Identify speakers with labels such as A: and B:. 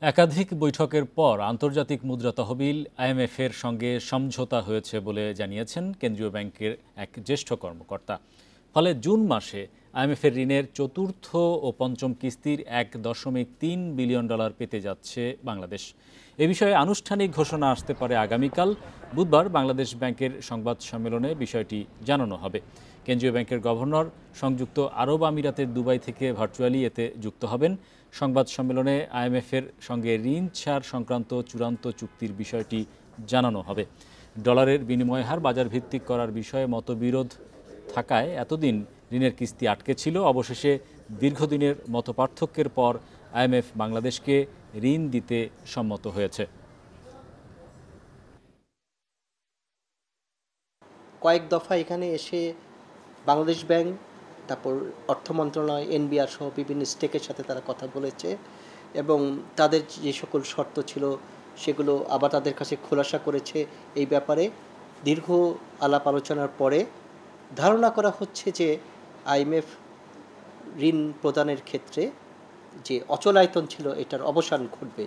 A: একাধিক বৈঠকের পর আন্তর্জাতিক মুদ্রা তহবিল আইএমএফের সঙ্গে সমঝোতা হয়েছে বলে জানিয়েছেন কেন্দ্রীয় ব্যাংকের এক জ্যেষ্ঠ কর্মকর্তা। ফলে জুন মাসে আইএমএফের ঋণের চতুর্থ ও পঞ্চম কিস্তির $1.3 বিলিয়ন পেতে যাচ্ছে বাংলাদেশ। এ বিষয়ে আনুষ্ঠানিক ঘোষণা আসতে পারে আগামীকাল। বুধবার বাংলাদেশ ব্যাংকের সংবাদ সম্মেলনে বিষয়টি জানানো হবে। কেন্দ্রীয় ব্যাংকের গভর্নর সংযুক্ত আরব আমিরাতের দুবাই থেকে ভার্চুয়ালি এতে যুক্ত হবেন। সংবাদ সম্মেলনে আইএমএফের সঙ্গে ঋণ ছাড় সংক্রান্ত চূড়ান্ত চুক্তির বিষয়টি জানানো হবে। ডলারের বিনিময় হার বাজার ভিত্তিক করার বিষয়ে মতবিরোধ থাকায় এতদিন ঋণের কিস্তি আটকে ছিল। অবশেষে দীর্ঘদিনের মতপার্থক্যের পর আইএমএফ বাংলাদেশকে ঋণ দিতে সম্মত হয়েছে।
B: কয়েক দফা এখানে এসে বাংলাদেশ ব্যাংক, তারপর অর্থ মন্ত্রণালয়, এনবিআর সহ বিভিন্ন স্টেকের সাথে তারা কথা বলেছে এবং তাদের যে সকল শর্ত ছিল সেগুলো আবার তাদের কাছে খোলাসা করেছে। এই ব্যাপারে দীর্ঘ আলাপ আলোচনার পরে ধারণা করা হচ্ছে যে আইএমএফ ঋণ প্রদানের ক্ষেত্রে যে অচলায়তন ছিল এটার অবসান ঘটবে।